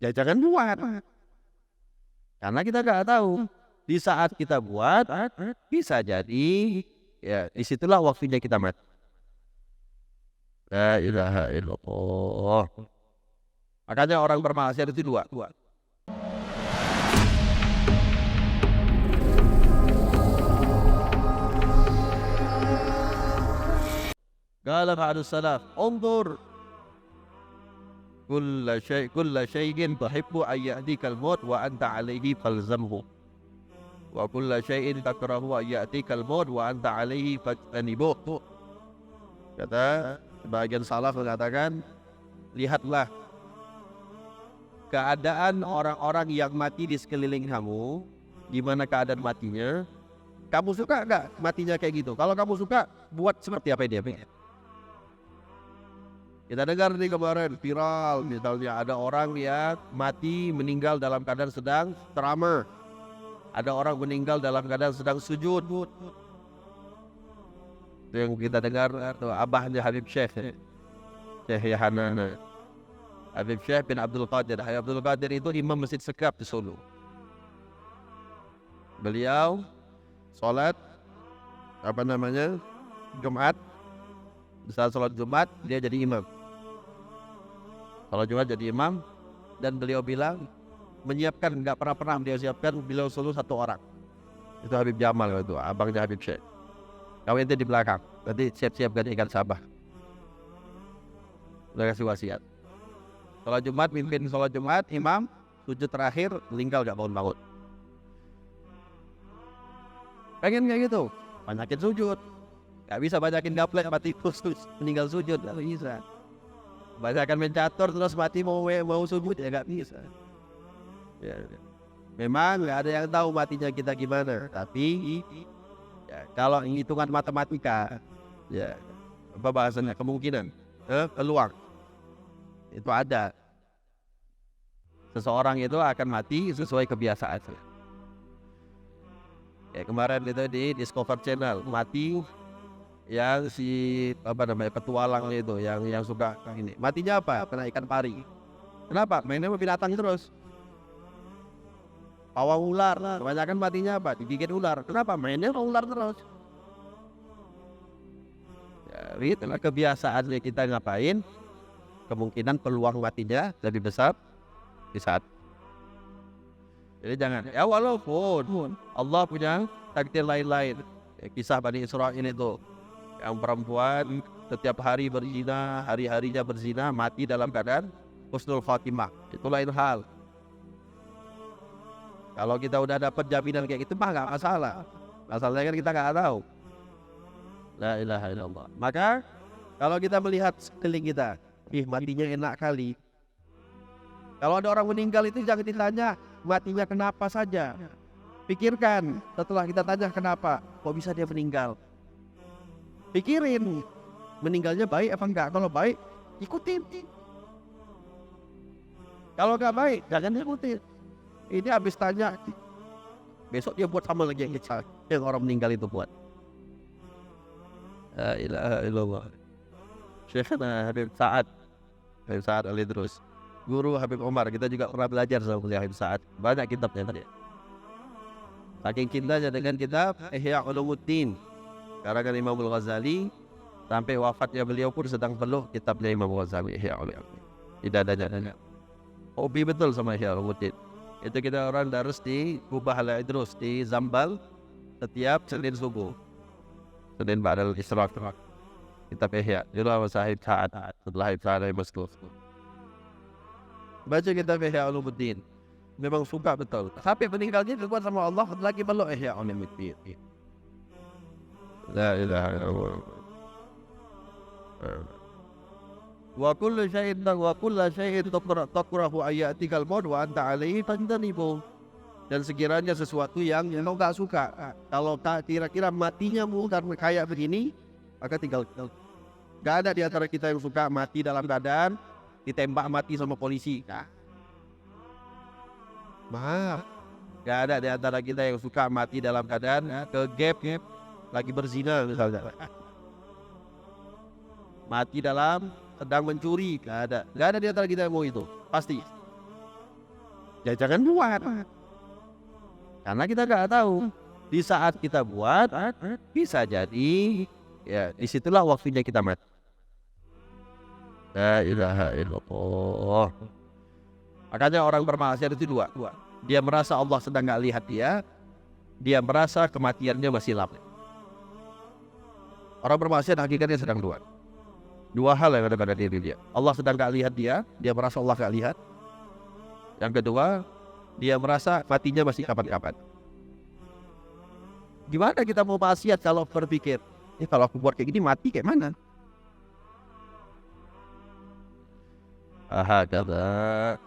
ya jangan buat. Karena kita nggak tahu di saat kita buat bisa jadi ya disitulah waktunya kita mati. La ilaha illallah. Makanya orang bermaksiat itu dua. Qala ba'du salaf, unzur kulla syai'in tuhibbu an ya'tikal maut wa anta 'alaihi falzamhu. Wa kulla syai'in takrahu an ya'tikal maut wa anta 'alaihi fajtanibuh. Kata sebagian salaf mengatakan, lihatlah keadaan orang-orang yang mati di sekeliling kamu, gimana keadaan matinya. Kamu suka nggak matinya kayak gitu? Kalau kamu suka, buat seperti apa dia pengen. Kita dengar nih kemarin viral, misalnya ada orang yang mati meninggal dalam keadaan sedang tremor. Ada orang meninggal dalam keadaan sedang sujud. Yang kita dengar itu abahnya Habib Syekh Yahana. Habib Syekh bin Abdul Qadir. Habib Abdul Qadir itu imam Masjid Sekap di Solo. Beliau sholat Jumat. Di saat sholat Jumat dia jadi imam. Sholat Jumat jadi imam, dan beliau bilang nggak pernah dia siapkan, beliau selalu satu orang. Itu Habib Jamal itu, abangnya Habib Syekh. Kau ente di belakang, nanti siap-siap gantikan Sabah. Udah kasih wasiat. Sholat Jumat, mimpin sholat Jumat, imam, sujud terakhir, meninggal gak bangun-bangun. Pengen kayak gitu, banyakin sujud. Gak bisa banyakin gaplek, mati khusus, meninggal sujud, gak bisa. Banyakan mencatur terus mati mau sujud, ya gak bisa. Ya. Memang gak ada yang tahu matinya kita gimana, tapi ya, kalau hitungan matematika, ya apa bahasanya, kemungkinan, peluang itu ada. Seseorang itu akan mati sesuai kebiasaan. Ya kemarin itu di Discover Channel mati yang si petualang itu yang suka ini. Matinya apa? Kena ikan pari. Kenapa? Mainnya sama binatang terus. Pawang ular, kebanyakan matinya apa? Digigit ular. Kenapa? Mainnya sama ular terus. Ya, itulah kebiasaan kita ngapain. Kemungkinan peluang matinya lebih besar di saat. Jadi jangan. Ya walaupun Allah punya takdir lain-lain. Ya, kisah Bani Israil itu, yang perempuan setiap hari berzina, hari-harinya berzina, mati dalam keadaan husnul khatimah. Itu lain hal. Kalau kita udah dapat jaminan kayak gitu mah gak masalah. Masalahnya kan kita gak tahu. La ilaha illallah. Maka kalau kita melihat sekeliling kita, matinya enak kali. Kalau ada orang meninggal itu jangan ditanya matinya kenapa saja. Pikirkan setelah kita tanya kenapa, kok bisa dia meninggal. Pikirin meninggalnya baik apa enggak. Kalau baik, ikutin. Kalau enggak baik, jangan ikutin. Ini habis tanya, besok dia buat sama lagi yang orang meninggal itu buat. La ilaha illallah. Syekhna Habib Sa'ad Al-Idrus, guru Habib Umar, kita juga pernah belajar sama beliau Habib Sa'ad. Banyak kitabnya tadi. Saking cintanya dengan kitab Ihya Ulumuddin karangan Imam Al-Ghazali, sampai wafatnya beliau pun sedang peluk kitabnya Imam Al-Ghazali Ihya Ulumuddin. Tidak ada. Hobi betul sama Ihya Ulumuddin. Itu kita orang darus di Kubah Al-Idrus di Zambal setiap Senin subuh. Senin ba'dal Isyraq. Kitab Ihya. Itu sama Sahib Sa'ad. Setelah Habib Sa'ad Al-Maskur. Baca kitab Ihya Ulumuddin. Memang suka betul. Sampai meninggalnya dibuat sama Allah lagi peluk Ihya Ulumuddin. La ilaha illallah. Wa kullu syai'in takrahu ayatikal maut wa anta 'alaihi fajtanibu. Dan sekiranya sesuatu yang kau gak suka, kalau kira-kira matinya karena kayak begini, maka tinggal. Gak ada di antara kita yang suka mati dalam keadaan ditembak mati sama polisi. Maaf, gak ada di antara kita yang suka mati dalam keadaan ke gap lagi berzina misalnya. Mati dalam sedang mencuri, gak ada di antara kita yang mau itu, pasti. ya jangan buat. Karena kita nggak tahu di saat kita buat bisa jadi ya disitulah waktunya kita mati. La ilaha illallah. Makanya orang bermaksiat itu dua. Dia merasa Allah sedang nggak lihat dia merasa kematiannya masih lama. Orang bermaksiat hakikatnya sedang dua hal yang ada pada diri dia. Allah sedang nggak lihat dia merasa Allah nggak lihat. Yang kedua, dia merasa matinya masih kapan-kapan. Gimana kita mau maksiat kalau berpikir, kalau aku buat kayak gini mati kayak mana? Kata